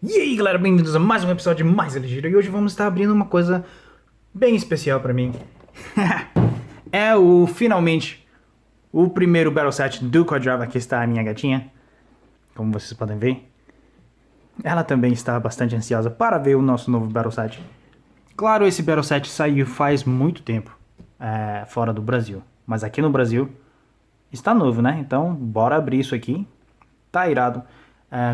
E aí galera, bem-vindos a mais um episódio de Mais Ligeiro. E hoje vamos estar abrindo uma coisa bem especial pra mim. É finalmente, o primeiro Battle Set do Quadrive. Aqui está a minha gatinha, como vocês podem ver. Ela também está bastante ansiosa para ver o nosso novo Battle Set. Claro, esse Battle Set saiu faz muito tempo, fora do Brasil. Mas aqui no Brasil está novo, né? Então, bora abrir isso aqui. Tá irado.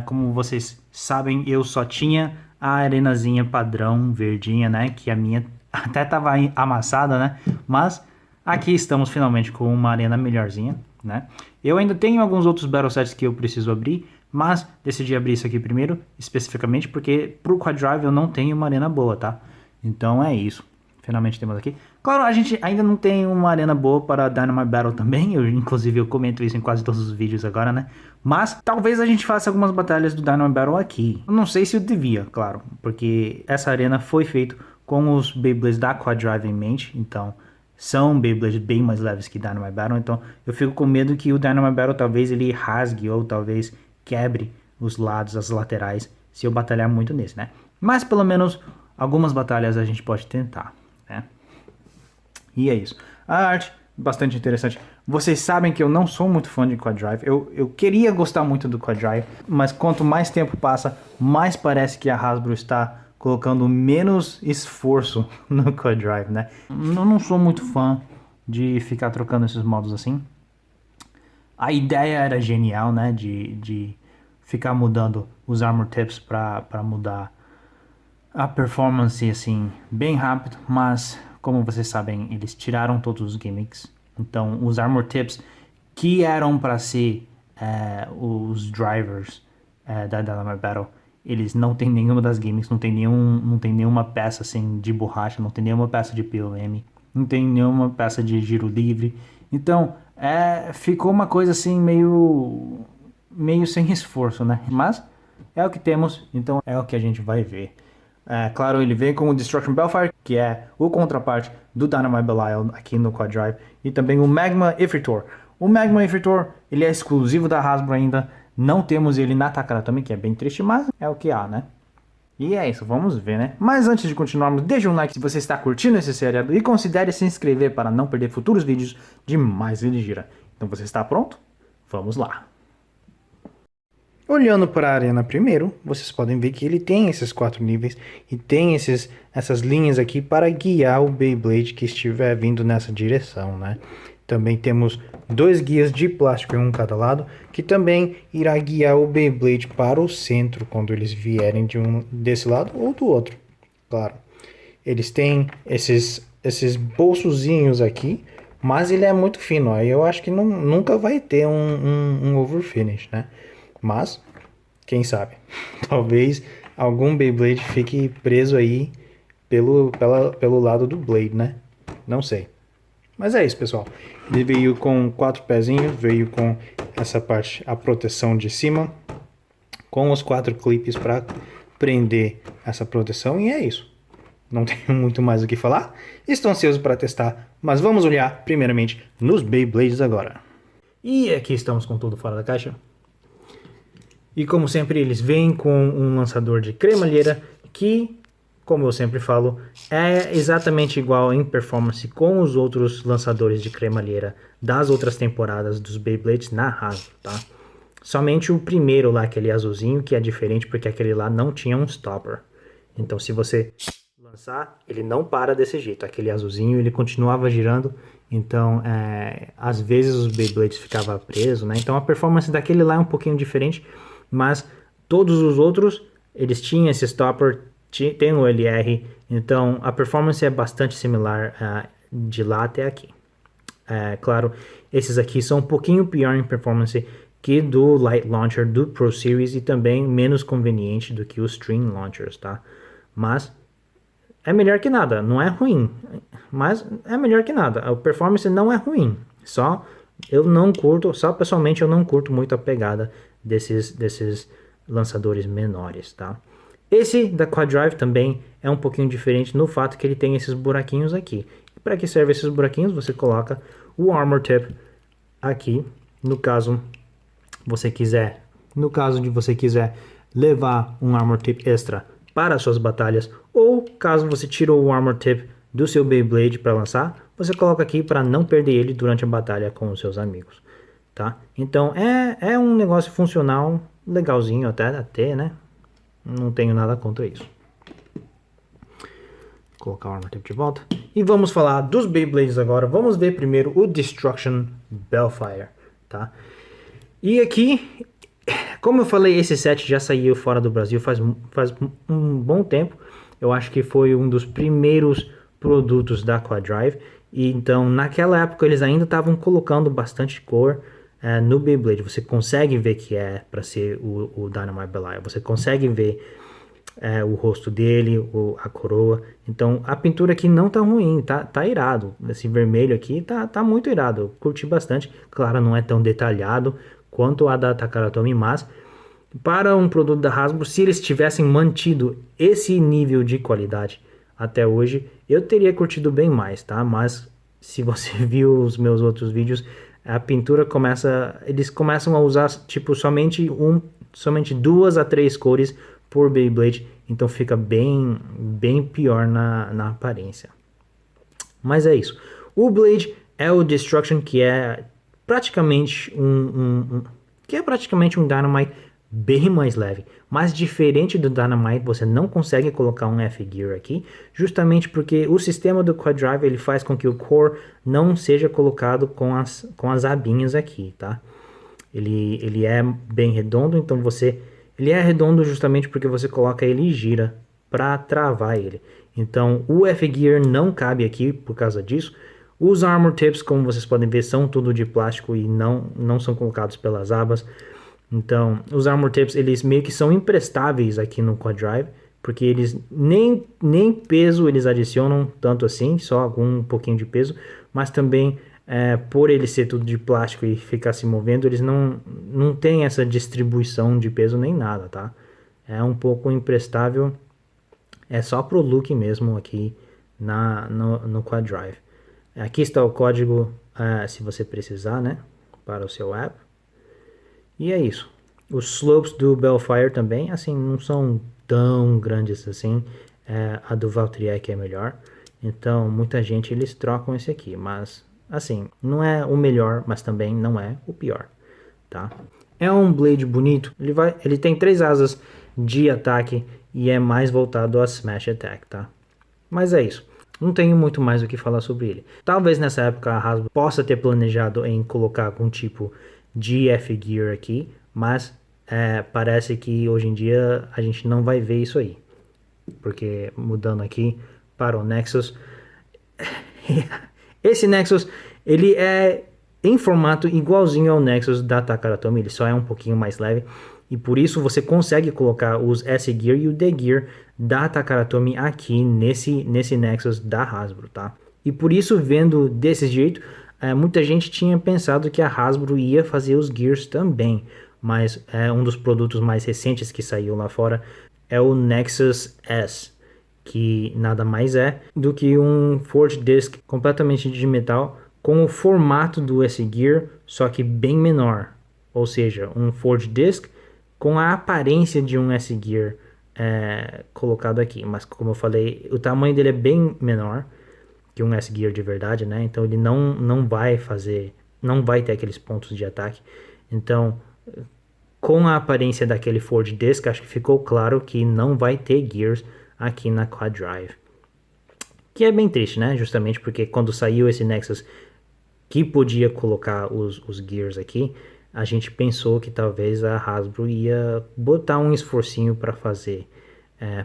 Como vocês sabem, eu só tinha a arenazinha padrão verdinha, né? Que a minha até tava amassada, né? Mas aqui estamos finalmente com uma arena melhorzinha, né? Eu ainda tenho alguns outros Battle Sets que eu preciso abrir, mas decidi abrir isso aqui primeiro, especificamente porque pro Quadrive eu não tenho uma arena boa, tá? Então é isso. Finalmente temos aqui. Claro, a gente ainda não tem uma arena boa para Dynamite Battle também. Inclusive, eu comento isso em quase todos os vídeos agora, né? Mas talvez a gente faça algumas batalhas do Dynamite Battle aqui. Eu não sei se eu devia, claro. Porque essa arena foi feita com os Beyblades da Quadrive em mente. Então, são Beyblades bem mais leves que Dynamite Battle. Então, eu fico com medo que o Dynamite Battle talvez ele rasgue ou talvez quebre os lados, as laterais, se eu batalhar muito nesse, né? Mas pelo menos algumas batalhas a gente pode tentar. Né? E é isso. A arte, bastante interessante. Vocês sabem que eu não sou muito fã de Quadrive. Eu queria gostar muito do Quadrive, mas quanto mais tempo passa, mais parece que a Hasbro está colocando menos esforço no Quadrive, né? Eu não sou muito fã de ficar trocando esses modos assim. A ideia era genial, né? De ficar mudando os Armor Tips para mudar a performance assim bem rápido, mas como vocês sabem, eles tiraram todos os gimmicks. Então, os Armor Tips que eram para ser os drivers da Dynamite Battle, eles não tem nenhuma das gimmicks, não tem nenhuma peça assim de borracha, não tem nenhuma peça de POM, não tem nenhuma peça de giro livre. Então, ficou uma coisa assim meio sem esforço, né? Mas é o que temos, então é o que a gente vai ver. Claro, ele vem com o Destruction Bellfire, que é o contraparte do Dynamite Belial aqui no Quadrive, e também o Magma Ifritor. O Magma Ifritor, ele é exclusivo da Hasbro ainda, não temos ele na Takara também, que é bem triste, mas é o que há, né? E é isso, vamos ver, né? Mas antes de continuarmos, deixe um like se você está curtindo esse seriado e considere se inscrever para não perder futuros vídeos de Mais Ligeira. Então você está pronto? Vamos lá! Olhando para a arena primeiro, vocês podem ver que ele tem esses 4 níveis e tem essas linhas aqui para guiar o Beyblade que estiver vindo nessa direção, né? Também temos 2 guias de plástico em um cada lado, que também irá guiar o Beyblade para o centro quando eles vierem desse lado ou do outro, claro. Eles têm esses bolsozinhos aqui, mas ele é muito fino, aí eu acho que nunca vai ter um overfinish, né? Mas, quem sabe, talvez algum Beyblade fique preso aí pelo lado do Blade, né? Não sei. Mas é isso, pessoal. Ele veio com 4 pezinhos, veio com essa parte, a proteção de cima, com os 4 clipes para prender essa proteção, e é isso. Não tenho muito mais o que falar. Estou ansioso para testar, mas vamos olhar primeiramente nos Beyblades agora. E aqui estamos com tudo fora da caixa. E como sempre, eles vêm com um lançador de cremalheira que, como eu sempre falo, é exatamente igual em performance com os outros lançadores de cremalheira das outras temporadas dos Beyblades na Hasbro, tá? Somente o primeiro lá, aquele azulzinho, que é diferente porque aquele lá não tinha um stopper. Então se você lançar, ele não para desse jeito. Aquele azulzinho, ele continuava girando. Então, às vezes os Beyblades ficavam presos, né? Então a performance daquele lá é um pouquinho diferente. Mas todos os outros, eles tinham esse stopper, tem o LR, então a performance é bastante similar de lá até aqui. Claro, esses aqui são um pouquinho pior em performance que do Light Launcher do Pro Series e também menos conveniente do que os Stream Launchers, tá? Mas é melhor que nada, não é ruim, mas é melhor que nada. A performance não é ruim, só pessoalmente eu não curto muito a pegada desses lançadores menores, tá? Esse da Quadrive também é um pouquinho diferente no fato que ele tem esses buraquinhos aqui. Para que servem esses buraquinhos? Você coloca o Armor Tip aqui, no caso de você quiser levar um Armor Tip extra para suas batalhas, ou caso você tirou o Armor Tip do seu Beyblade para lançar, você coloca aqui para não perder ele durante a batalha com os seus amigos, tá? Então é um negócio funcional, legalzinho até, né? Não tenho nada contra isso. Vou colocar o Armor Tip de volta. E vamos falar dos Beyblades agora. Vamos ver primeiro o Destruction Bellfire, tá? E aqui, como eu falei, esse set já saiu fora do Brasil faz um bom tempo. Eu acho que foi um dos primeiros produtos da Quadrive. E então, naquela época, eles ainda estavam colocando bastante cor no Beyblade. Você consegue ver que é para ser o Dynamite Belial. Você consegue ver o rosto dele, a coroa. Então, a pintura aqui não tá ruim, tá irado. Esse vermelho aqui tá muito irado. Eu curti bastante. Claro, não é tão detalhado quanto a da Takara Tomy, mas para um produto da Hasbro, se eles tivessem mantido esse nível de qualidade até hoje, eu teria curtido bem mais, tá? Mas se você viu os meus outros vídeos, a pintura eles começam a usar tipo somente 2 a 3 cores por Beyblade, então fica bem pior na aparência. Mas é isso. O Blade é o Destruction, que é praticamente um Dynamite bem mais leve. Mas diferente do Dynamite, você não consegue colocar um F-Gear aqui, justamente porque o sistema do Quadrive ele faz com que o core não seja colocado com as abinhas aqui, tá? Ele é bem redondo, então ele é redondo justamente porque você coloca ele e gira para travar ele. Então o F-Gear não cabe aqui por causa disso. Os Armor Tips, como vocês podem ver, são tudo de plástico e não são colocados pelas abas. Então, os Armor Tips, eles meio que são imprestáveis aqui no Quadrive, porque eles nem peso eles adicionam tanto assim, só algum pouquinho de peso, mas também por ele ser tudo de plástico e ficar se movendo, eles não tem essa distribuição de peso nem nada, tá? É um pouco imprestável, é só pro look mesmo aqui no Quadrive. Aqui está o código, se você precisar, né, para o seu app. E é isso. Os slopes do Bellfire também, assim, não são tão grandes assim. A do Valtryek é melhor. Então, muita gente, eles trocam esse aqui. Mas, assim, não é o melhor, mas também não é o pior, tá? É um Blade bonito. Ele tem 3 asas de ataque e é mais voltado a Smash Attack, tá? Mas é isso. Não tenho muito mais o que falar sobre ele. Talvez nessa época a Hasbro possa ter planejado em colocar algum tipo de F-Gear aqui, mas parece que hoje em dia a gente não vai ver isso aí. Porque mudando aqui para o Nexus, esse Nexus ele é em formato igualzinho ao Nexus da Takara Tomy, ele só é um pouquinho mais leve. E por isso você consegue colocar os S-Gear e o D-Gear da Takara Tomy aqui nesse Nexus da Hasbro, tá? E por isso, vendo desse jeito, muita gente tinha pensado que a Hasbro ia fazer os Gears também. Mas um dos produtos mais recentes que saiu lá fora é o Nexus S, que nada mais é do que um Forged Disc completamente de metal com o formato do S-Gear, só que bem menor. Ou seja, um Forged Disc com a aparência de um S-Gear colocado aqui, mas como eu falei, o tamanho dele é bem menor que um S-Gear de verdade, né? Então ele não vai ter aqueles pontos de ataque. Então, com a aparência daquele Forged Disc, acho que ficou claro que não vai ter Gears aqui na Quadrive. Que é bem triste, né? Justamente porque quando saiu esse Nexus que podia colocar os Gears aqui, a gente pensou que talvez a Hasbro ia botar um esforcinho para fazer,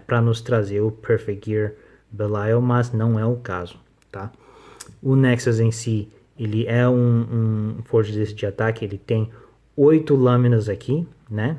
para nos trazer o Perfect Gear Belial, mas não é o caso, tá? O Nexus em si, ele é um Forged Disc de ataque, ele tem 8 lâminas aqui, né?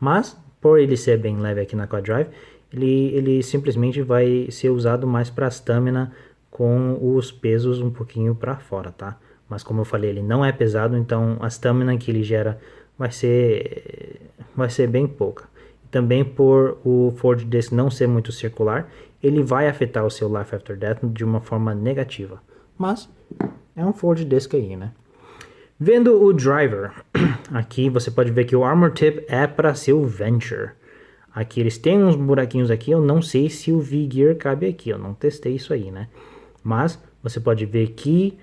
Mas, por ele ser bem leve aqui na Quadrive, ele simplesmente vai ser usado mais para stamina com os pesos um pouquinho para fora, tá? Mas como eu falei, ele não é pesado, então a stamina que ele gera vai ser bem pouca. Também por o Forged Disc não ser muito circular, ele vai afetar o seu Life After Death de uma forma negativa. Mas é um Forged Disc aí, né? Vendo o driver, aqui você pode ver que o Armor Tip é para ser o Venture. Aqui eles têm uns buraquinhos aqui, eu não sei se o V-Gear cabe aqui, eu não testei isso aí, né? Mas você pode ver que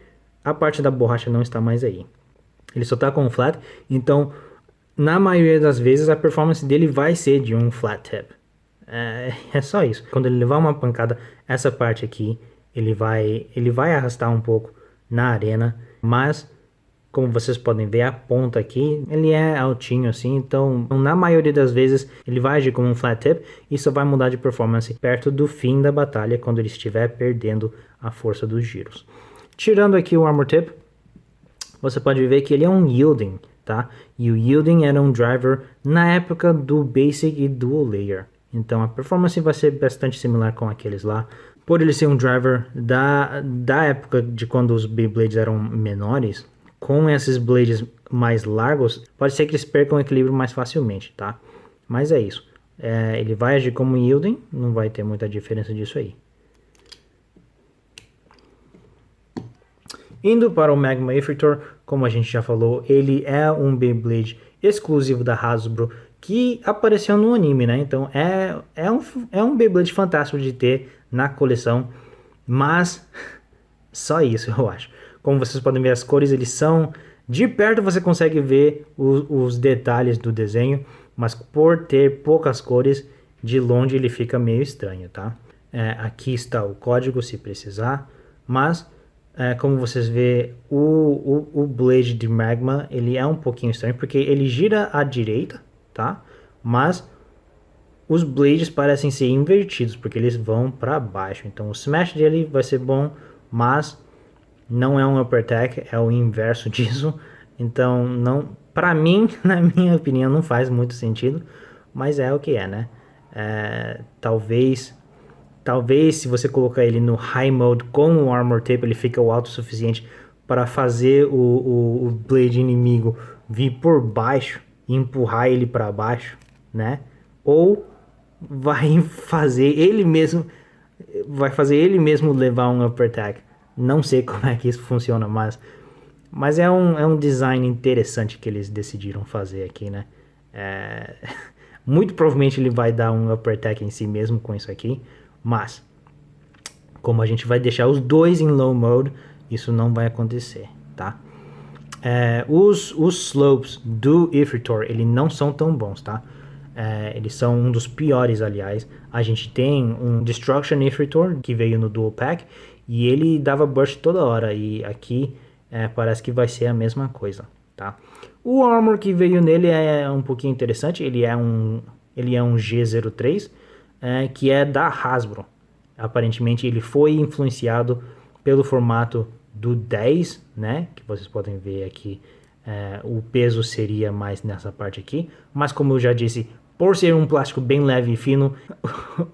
a parte da borracha não está mais aí. Ele só está com um flat, então na maioria das vezes a performance dele vai ser de um flat tip. É só isso. Quando ele levar uma pancada, essa parte aqui, ele vai arrastar um pouco na arena, mas como vocês podem ver, a ponta aqui, ele é altinho assim, então na maioria das vezes ele vai agir como um flat tip e só vai mudar de performance perto do fim da batalha, quando ele estiver perdendo a força dos giros. Tirando aqui o Armor Tip, você pode ver que ele é um Yielding, tá? E o Yielding era um driver na época do Basic e Dual Layer. Então a performance vai ser bastante similar com aqueles lá. Por ele ser um driver da época de quando os Beyblades eram menores, com esses blades mais largos, pode ser que eles percam o equilíbrio mais facilmente, tá? Mas é isso. Ele vai agir como Yielding, não vai ter muita diferença disso aí. Indo para o Magma Effector, como a gente já falou, ele é um Beyblade exclusivo da Hasbro, que apareceu no anime, né? Então é um Beyblade fantástico de ter na coleção, mas só isso eu acho. Como vocês podem ver, as cores eles são... De perto você consegue ver os detalhes do desenho, mas por ter poucas cores, de longe ele fica meio estranho, tá? Aqui está o código se precisar, mas como vocês vê, o Blade de Magma ele é um pouquinho estranho, porque ele gira à direita, tá? Mas os Blades parecem ser invertidos, porque eles vão para baixo. Então o Smash dele vai ser bom, mas não é um Upper Attack, é o inverso disso. Então, não, para mim, na minha opinião, não faz muito sentido, mas é o que é, né? Talvez se você colocar ele no High Mode com o Armor Tape, ele fica o alto o suficiente para fazer o Blade inimigo vir por baixo e empurrar ele para baixo, né? Ou vai fazer ele mesmo levar um Upper Attack. Não sei como é que isso funciona, mas é um design interessante que eles decidiram fazer aqui, né? Muito provavelmente ele vai dar um Upper Attack em si mesmo com isso aqui, mas como a gente vai deixar os dois em Low Mode, isso não vai acontecer, tá? Os slopes do Effector, eles não são tão bons, tá? Eles são um dos piores, aliás. A gente tem um Destruction Effector que veio no Dual Pack e ele dava burst toda hora, e aqui parece que vai ser a mesma coisa, tá? O Armor que veio nele é um pouquinho interessante, ele é um G03, que é da Hasbro. Aparentemente ele foi influenciado pelo formato do 10, né? Que vocês podem ver aqui, o peso seria mais nessa parte aqui, mas como eu já disse, por ser um plástico bem leve e fino,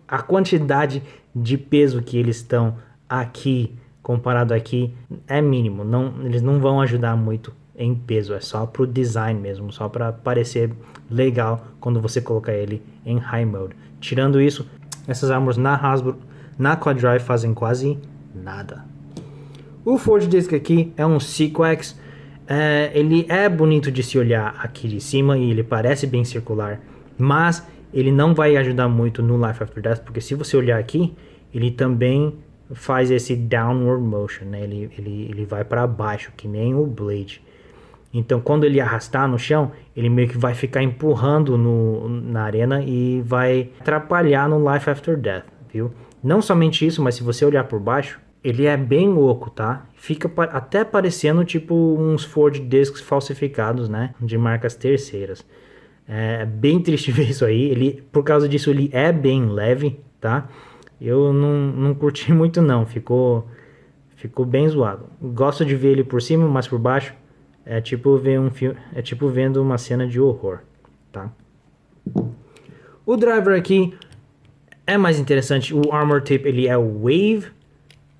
a quantidade de peso que eles estão aqui comparado aqui é mínimo. Eles não vão ajudar muito em peso, é só pro design mesmo, só para parecer legal quando você colocar ele em High Mode. Tirando isso, essas armas na Hasbro, na Quadrive fazem quase nada. O Forge Disc aqui é um Sequex. Ele é bonito de se olhar aqui de cima e ele parece bem circular, mas ele não vai ajudar muito no Life After Death, porque se você olhar aqui, ele também faz esse downward motion, né? Ele vai para baixo, que nem o Blade. Então quando ele arrastar no chão, ele meio que vai ficar empurrando na arena e vai atrapalhar no Life After Death, viu? Não somente isso, mas se você olhar por baixo, ele é bem oco, tá? Fica até parecendo tipo uns Forge Discs falsificados, né? De marcas terceiras. É bem triste ver isso aí. Por causa disso, ele é bem leve, tá? Eu não curti muito não. Ficou bem zoado. Gosto de ver ele por cima, mas por baixo é tipo ver é tipo vendo uma cena de horror, tá? O driver aqui é mais interessante. O Armor Tape ele é o Wave.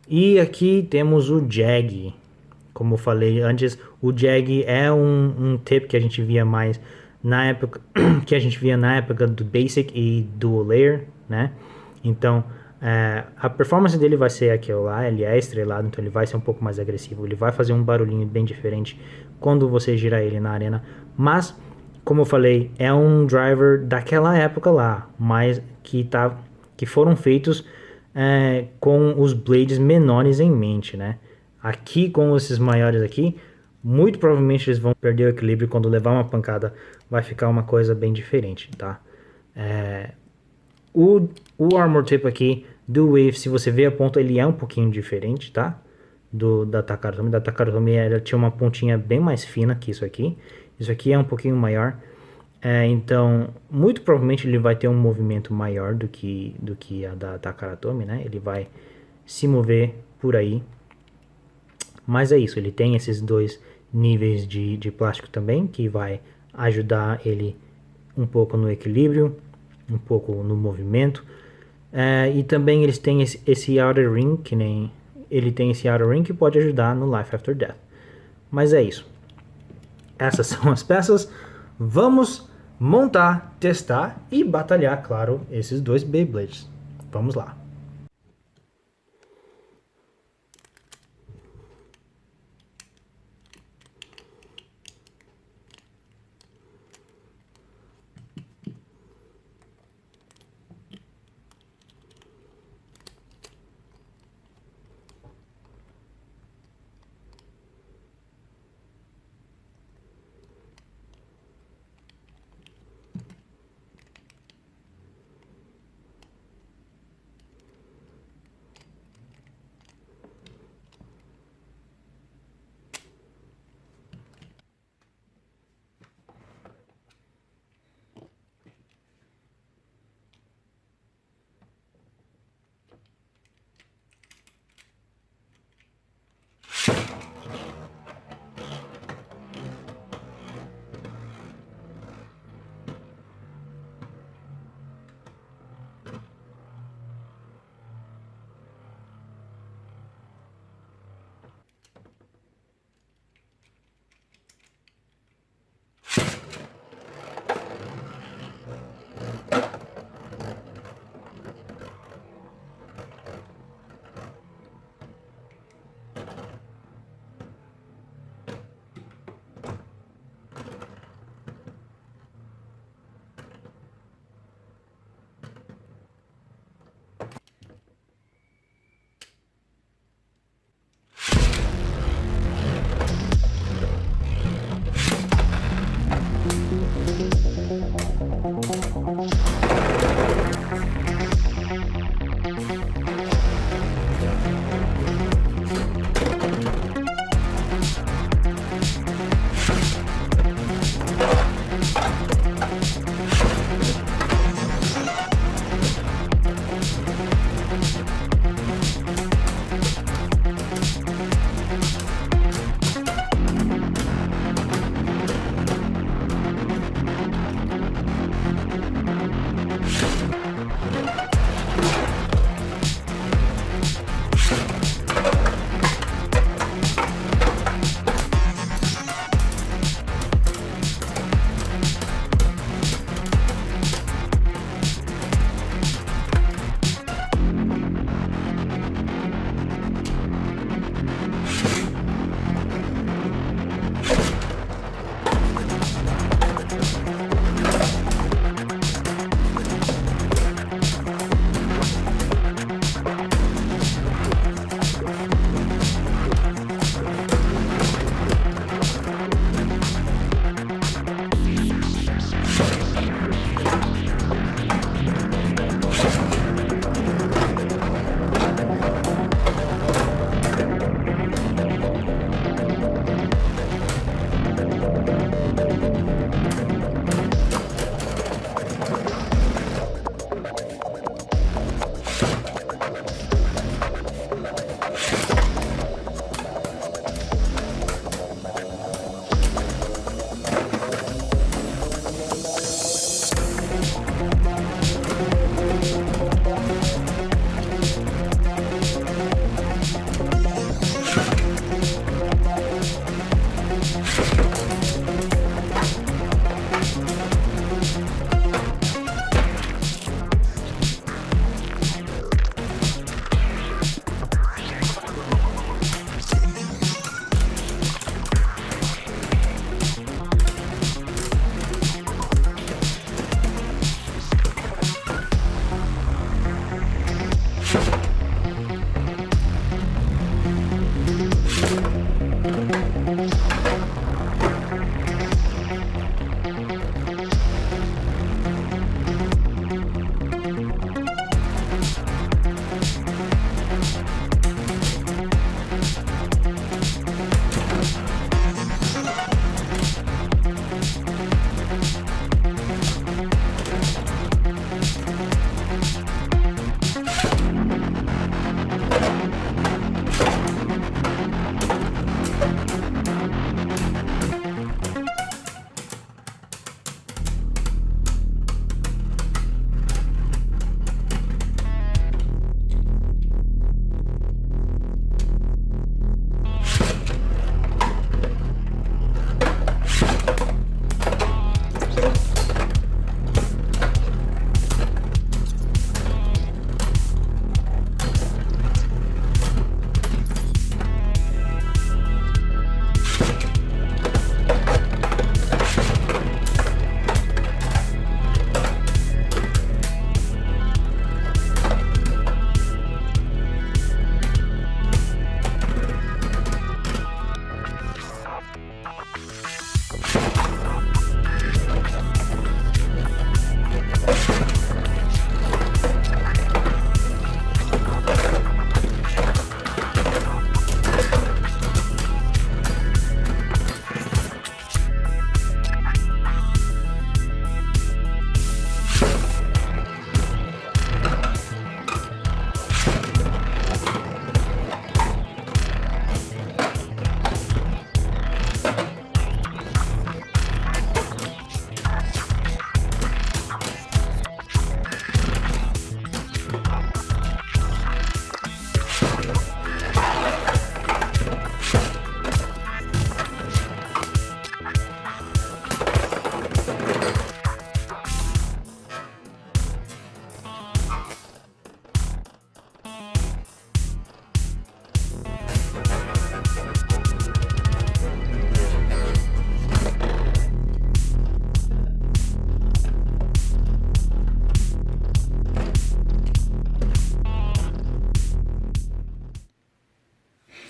E aqui temos o Jag. Como eu falei antes, o Jag é um tip que a gente via mais na época do Basic e Dual Layer, né? Então A performance dele vai ser aquilo lá, ele é estrelado, então ele vai ser um pouco mais agressivo, ele vai fazer um barulhinho bem diferente quando você girar ele na arena, mas, como eu falei, é um driver daquela época lá, mas que foram feitos com os blades menores em mente, né? Aqui, com esses maiores aqui, muito provavelmente eles vão perder o equilíbrio quando levar uma pancada, vai ficar uma coisa bem diferente, tá? O, o Armor Tape aqui do Wave, se você vê a ponta, ele é um pouquinho diferente, tá? Da Takara Tomy. Da Takara Tomy ela tinha uma pontinha bem mais fina que isso aqui. Isso aqui é um pouquinho maior. Então, muito provavelmente ele vai ter um movimento maior do que a da Takara Tomy, né? Ele vai se mover por aí. Mas é isso, ele tem esses dois níveis de plástico também, que vai ajudar ele um pouco no equilíbrio, um pouco no movimento. E também eles têm esse Outer Ring, que nem ele tem esse Outer Ring que pode ajudar no Life After Death. Mas é isso. Essas são as peças. Vamos montar, testar e batalhar, claro, esses dois Beyblades. Vamos lá.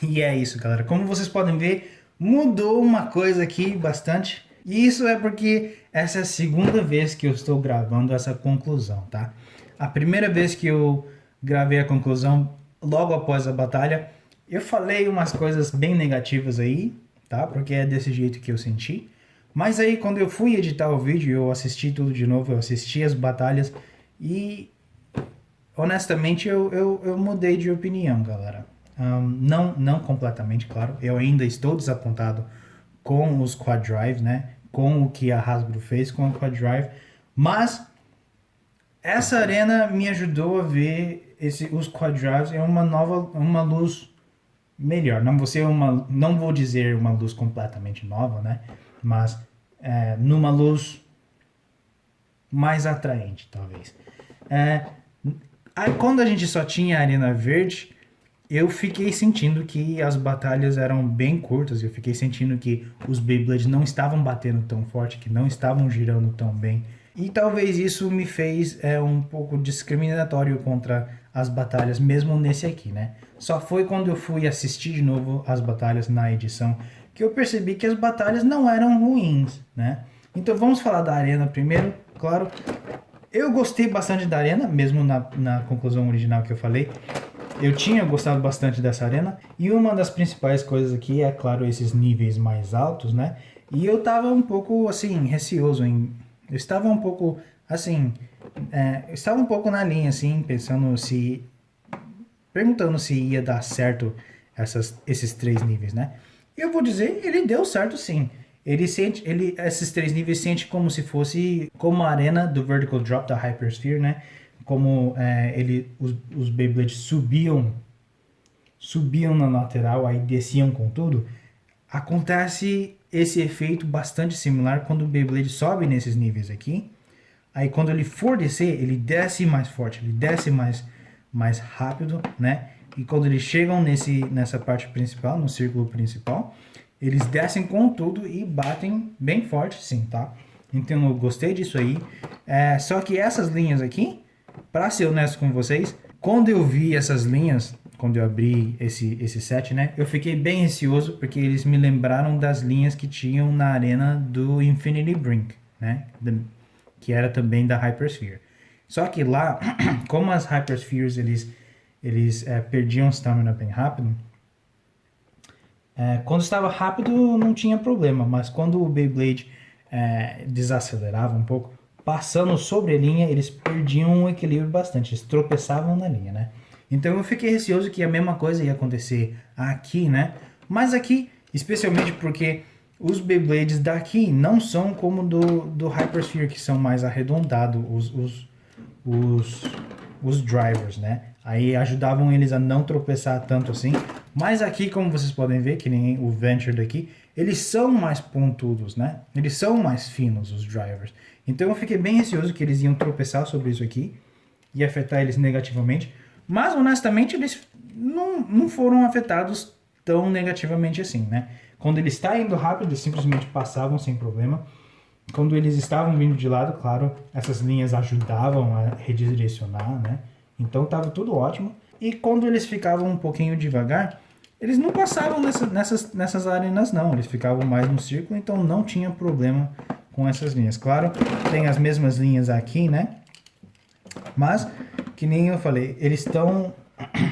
E é isso, galera. Como vocês podem ver, mudou uma coisa aqui bastante. E isso é porque essa é a segunda vez que eu estou gravando essa conclusão, tá? A primeira vez que eu gravei a conclusão, logo após a batalha, eu falei umas coisas bem negativas aí, tá? Porque é desse jeito que eu senti. Mas aí quando eu fui editar o vídeo, eu assisti tudo de novo, eu assisti as batalhas e honestamente eu mudei de opinião, galera. Não completamente, claro. Eu ainda estou desapontado com os Quad Drive, né? Com o que a Hasbro fez com o Quad Drive. Mas essa arena me ajudou a ver os Quad Drives em uma luz melhor. Não vou dizer uma luz completamente nova, né? Mas numa luz mais atraente, talvez. Quando a gente só tinha a arena verde, eu fiquei sentindo que as batalhas eram bem curtas. Eu fiquei sentindo que os Beyblades não estavam batendo tão forte, que não estavam girando tão bem. E talvez isso me fez um pouco discriminatório contra as batalhas, mesmo nesse aqui, né? Só foi quando eu fui assistir de novo as batalhas na edição que eu percebi que as batalhas não eram ruins, né? Então vamos falar da arena primeiro, claro. Eu gostei bastante da arena, mesmo na conclusão original que eu falei. Eu tinha gostado bastante dessa arena. E uma das principais coisas aqui é, claro, esses níveis mais altos, né? E eu tava um pouco, assim, receoso em... Eu estava um pouco, assim... eu estava um pouco na linha, assim, perguntando se ia dar certo esses 3 níveis, né? E eu vou dizer, ele deu certo sim. Esses 3 níveis sente como se fosse como a arena do Vertical Drop da Hypersphere, né? Como os Beyblades subiam na lateral, aí desciam com tudo. Acontece esse efeito bastante similar quando o Beyblade sobe nesses níveis aqui. Aí quando ele for descer, ele desce mais forte, ele desce mais rápido, né? E quando eles chegam nessa parte principal, no círculo principal, eles descem com tudo e batem bem forte, sim, tá? Então eu gostei disso aí. Só que essas linhas aqui, para ser honesto com vocês, quando eu vi essas linhas, quando eu abri esse set, né, eu fiquei bem receoso porque eles me lembraram das linhas que tinham na arena do Infinity Brink, né, que era também da Hypersphere. Só que lá, como as Hyperspheres eles perdiam stamina bem rápido, quando estava rápido não tinha problema, mas quando o Beyblade desacelerava um pouco, passando sobre a linha, eles perdiam o equilíbrio bastante, eles tropeçavam na linha, né? Então eu fiquei receoso que a mesma coisa ia acontecer aqui, né? Mas aqui, especialmente porque os Beyblades daqui não são como do Hypersphere, que são mais arredondados, os drivers, né? Aí ajudavam eles a não tropeçar tanto assim. Mas aqui, como vocês podem ver, que nem o Venture daqui, eles são mais pontudos, né? Eles são mais finos, os drivers. Então eu fiquei bem receoso que eles iam tropeçar sobre isso aqui e afetar eles negativamente. Mas, honestamente, eles não foram afetados tão negativamente assim, né? Quando ele está indo rápido, eles simplesmente passavam sem problema. Quando eles estavam vindo de lado, claro, essas linhas ajudavam a redirecionar, né? Então estava tudo ótimo. E quando eles ficavam um pouquinho devagar, eles não passavam nessas arenas não. Eles ficavam mais no círculo, então não tinha problema com essas linhas. Claro, tem as mesmas linhas aqui, né? Mas, que nem eu falei, eles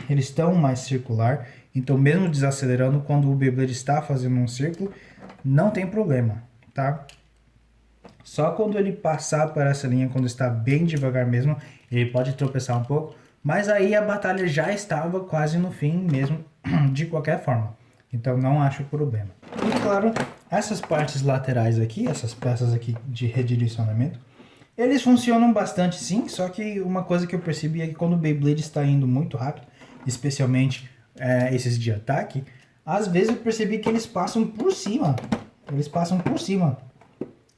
estão mais circular. Então mesmo desacelerando, quando o Beyblade está fazendo um círculo, não tem problema, tá? Só quando ele passar por essa linha, quando está bem devagar mesmo, ele pode tropeçar um pouco. Mas aí a batalha já estava quase no fim mesmo, de qualquer forma. Então não acho problema. E claro, essas partes laterais aqui, essas peças aqui de redirecionamento, eles funcionam bastante sim, só que uma coisa que eu percebi é que quando o Beyblade está indo muito rápido, especialmente esses de ataque, às vezes eu percebi que eles passam por cima. Eles passam por cima,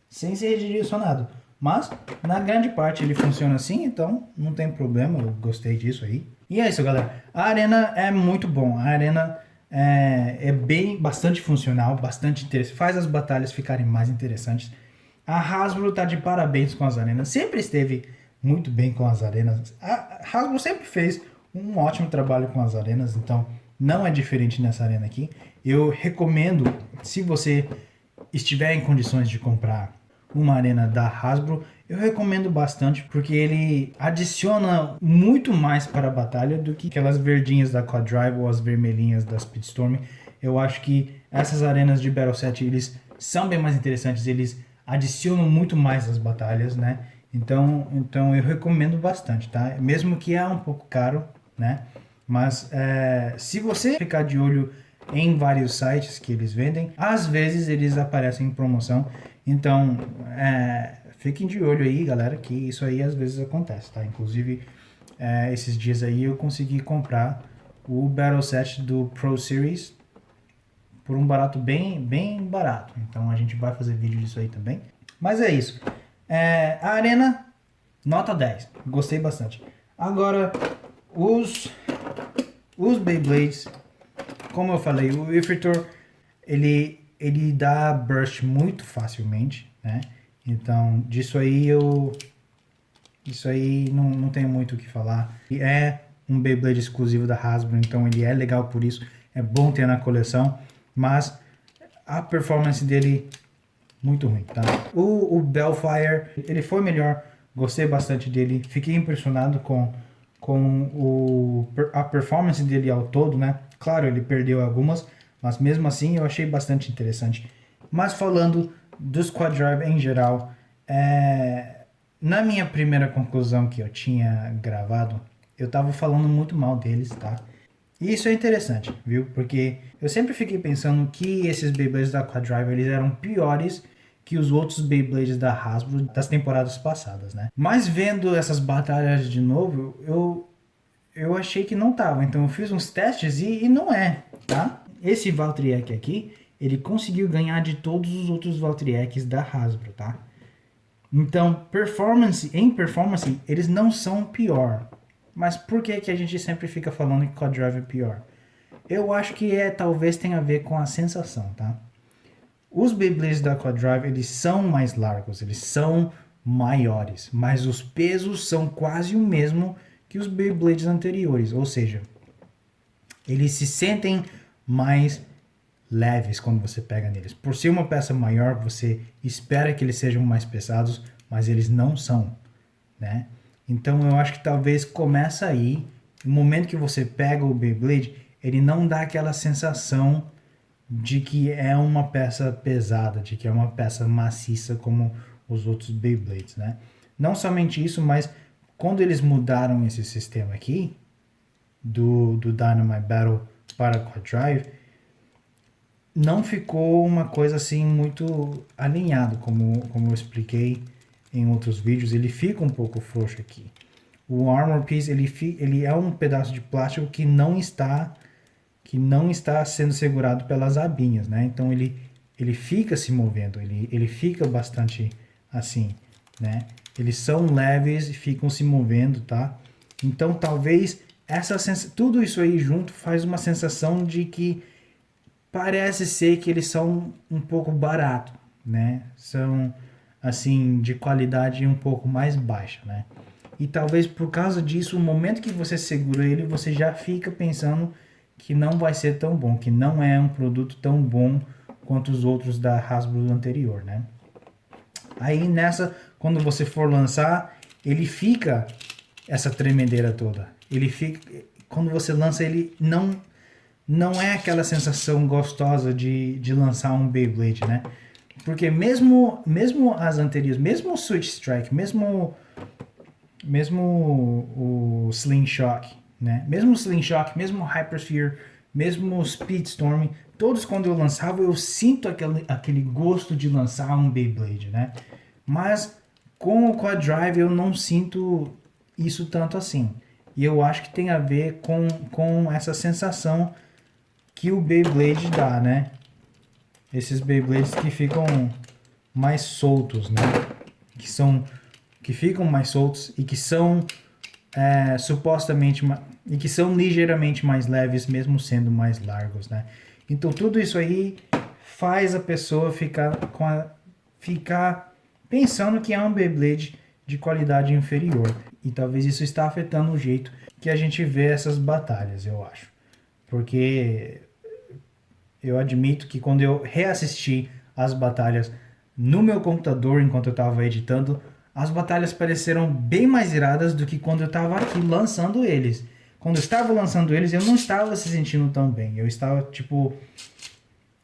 sem ser redirecionado. Mas, na grande parte, ele funciona assim, então não tem problema, eu gostei disso aí. E é isso, galera. A arena é muito bom, a arena bastante funcional, bastante interessante, faz as batalhas ficarem mais interessantes. A Hasbro tá de parabéns com as arenas, sempre esteve muito bem com as arenas. A Hasbro sempre fez um ótimo trabalho com as arenas, então não é diferente nessa arena aqui. Eu recomendo, se você estiver em condições de comprar uma arena da Hasbro, eu recomendo bastante, porque ele adiciona muito mais para a batalha do que aquelas verdinhas da Quad Drive ou as vermelhinhas da Speedstorm. Eu acho que essas arenas de Battle Set, eles são bem mais interessantes, eles adicionam muito mais às batalhas, né? Então eu recomendo bastante, tá? Mesmo que é um pouco caro, né? Mas se você ficar de olho em vários sites que eles vendem, às vezes eles aparecem em promoção. Então, fiquem de olho aí, galera, que isso aí às vezes acontece, tá? Inclusive, esses dias aí eu consegui comprar o Battle Set do Pro Series por um barato, bem barato. Então a gente vai fazer vídeo disso aí também. Mas é isso. A arena, nota 10. Gostei bastante. Agora, os Beyblades, como eu falei, o Ifritor, ele dá burst muito facilmente, né? Então, disso aí não tem muito o que falar. E é um Beyblade exclusivo da Hasbro, então ele é legal por isso. É bom ter na coleção, mas a performance dele muito ruim, tá? O Bellfire, ele foi melhor, gostei bastante dele, fiquei impressionado com a performance dele ao todo, né? Claro, ele perdeu algumas, mas mesmo assim eu achei bastante interessante. Mas falando dos Quad Drive em geral, na minha primeira conclusão que eu tinha gravado, eu tava falando muito mal deles, tá? E isso é interessante, viu? Porque eu sempre fiquei pensando que esses Beyblades da Quad Drive, eles eram piores que os outros Beyblades da Hasbro das temporadas passadas, né? Mas vendo essas batalhas de novo, eu achei que não tava. Então eu fiz uns testes e não é, tá? Esse Valtryek aqui, ele conseguiu ganhar de todos os outros Valtryeks da Hasbro, tá? Então, em performance, eles não são pior. Mas por que a gente sempre fica falando que Quad Drive é pior? Eu acho que talvez tenha a ver com a sensação, tá? Os Beyblades da Quad Drive, eles são mais largos, eles são maiores, mas os pesos são quase o mesmo que os Beyblades anteriores, ou seja, eles se sentem mais leves quando você pega neles. Por ser uma peça maior, você espera que eles sejam mais pesados, mas eles não são, né? Então eu acho que talvez começa aí, no momento que você pega o Beyblade, ele não dá aquela sensação de que é uma peça pesada, de que é uma peça maciça como os outros Beyblades, né? Não somente isso, mas quando eles mudaram esse sistema aqui, do Dynamite Battle para Quad Drive, não ficou uma coisa assim muito alinhado, como eu expliquei em outros vídeos, ele fica um pouco frouxo aqui. O Armor Piece, ele é um pedaço de plástico que não está sendo segurado pelas abinhas, né? Então ele fica se movendo, ele fica bastante assim, né? Eles são leves e ficam se movendo, tá? Então talvez tudo isso aí junto faz uma sensação de que parece ser que eles são um pouco barato, né? São assim de qualidade um pouco mais baixa, né? E talvez por causa disso, o momento que você segura ele, você já fica pensando que não vai ser tão bom, que não é um produto tão bom quanto os outros da Hasbro anterior, né? Aí quando você for lançar, ele fica essa tremedeira toda. Ele fica, quando você lança ele não é aquela sensação gostosa de lançar um Beyblade, né? Porque mesmo as anteriores, mesmo o Switch Strike, mesmo o Sling Shock, né? Mesmo o Sling Shock, mesmo o Hypersphere, mesmo o Speedstorm, todos quando eu lançava eu sinto aquele gosto de lançar um Beyblade, né? Mas com o Quad Drive eu não sinto isso tanto assim. E eu acho que tem a ver com essa sensação que o Beyblade dá, né? Esses Beyblades que ficam mais soltos, né? Que ficam mais soltos e que são supostamente e que são ligeiramente mais leves, mesmo sendo mais largos, né? Então tudo isso aí faz a pessoa ficar pensando que é um Beyblade de qualidade inferior. E talvez isso está afetando o jeito que a gente vê essas batalhas, eu acho. porque eu admito que quando eu reassisti as batalhas no meu computador enquanto eu estava editando, as batalhas pareceram bem mais iradas do que quando eu estava aqui lançando eles. Quando eu estava lançando eles, eu não estava se sentindo tão bem. Eu estava, tipo...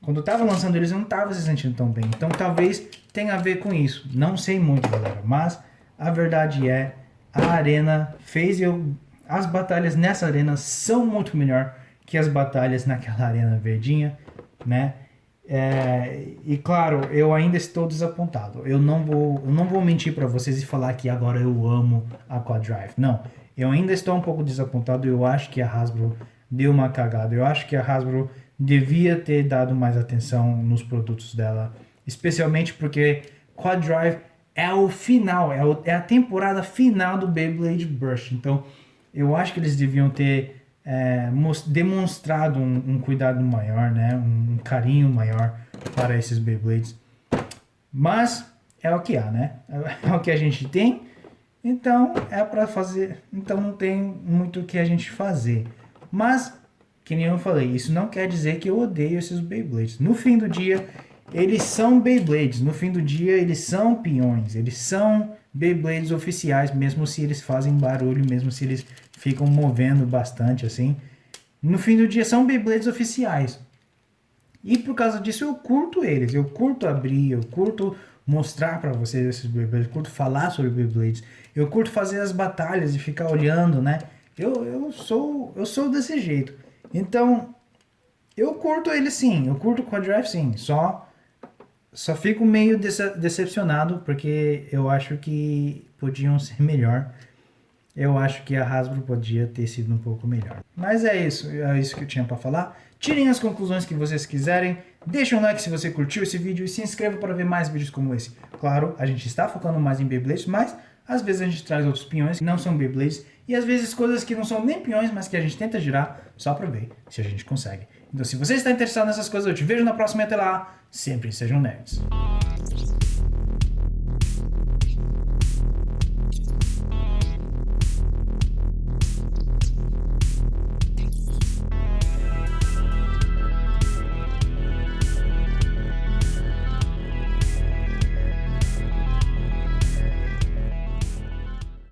Quando eu estava lançando eles, eu não estava se sentindo tão bem. Então, talvez tenha a ver com isso. Não sei muito, galera. Mas, a verdade é, a arena fez eu... As batalhas nessa arena são muito melhor que as batalhas naquela arena verdinha, né? E claro, eu ainda estou desapontado. Eu não vou mentir para vocês e falar que agora eu amo a Quad Drive. Não, eu ainda estou um pouco desapontado. Eu acho que a Hasbro deu uma cagada. Eu acho que a Hasbro devia ter dado mais atenção nos produtos dela, especialmente porque Quad Drive é o final, é a temporada final do Beyblade Burst. Então, eu acho que eles deviam ter demonstrado um cuidado maior, né? Um carinho maior para esses Beyblades. Mas é o que há, né? É o que a gente tem. Então é para fazer. Então não tem muito o que a gente fazer. Mas, que nem eu falei, isso não quer dizer que eu odeio esses Beyblades. No fim do dia, eles são Beyblades. No fim do dia, eles são peões. Eles são Beyblades oficiais, mesmo se eles fazem barulho, mesmo se eles ficam movendo bastante assim. No fim do dia são Beyblades oficiais. E por causa disso eu curto eles. Eu curto abrir, eu curto mostrar para vocês esses Beyblades, eu curto falar sobre Beyblades. Eu curto fazer as batalhas e ficar olhando, né? Eu sou desse jeito. Então, eu curto eles sim. Eu curto o Quad Drive sim. Só fico meio decepcionado porque eu acho que podiam ser melhor. Eu acho que a Hasbro podia ter sido um pouco melhor. Mas é isso que eu tinha para falar. Tirem as conclusões que vocês quiserem. Deixa um like se você curtiu esse vídeo e se inscreva para ver mais vídeos como esse. Claro, a gente está focando mais em Beyblades, mas às vezes a gente traz outros peões que não são Beyblades e às vezes coisas que não são nem peões, mas que a gente tenta girar só para ver se a gente consegue. Então, se você está interessado nessas coisas, eu te vejo na próxima e até lá. Sempre sejam nerds.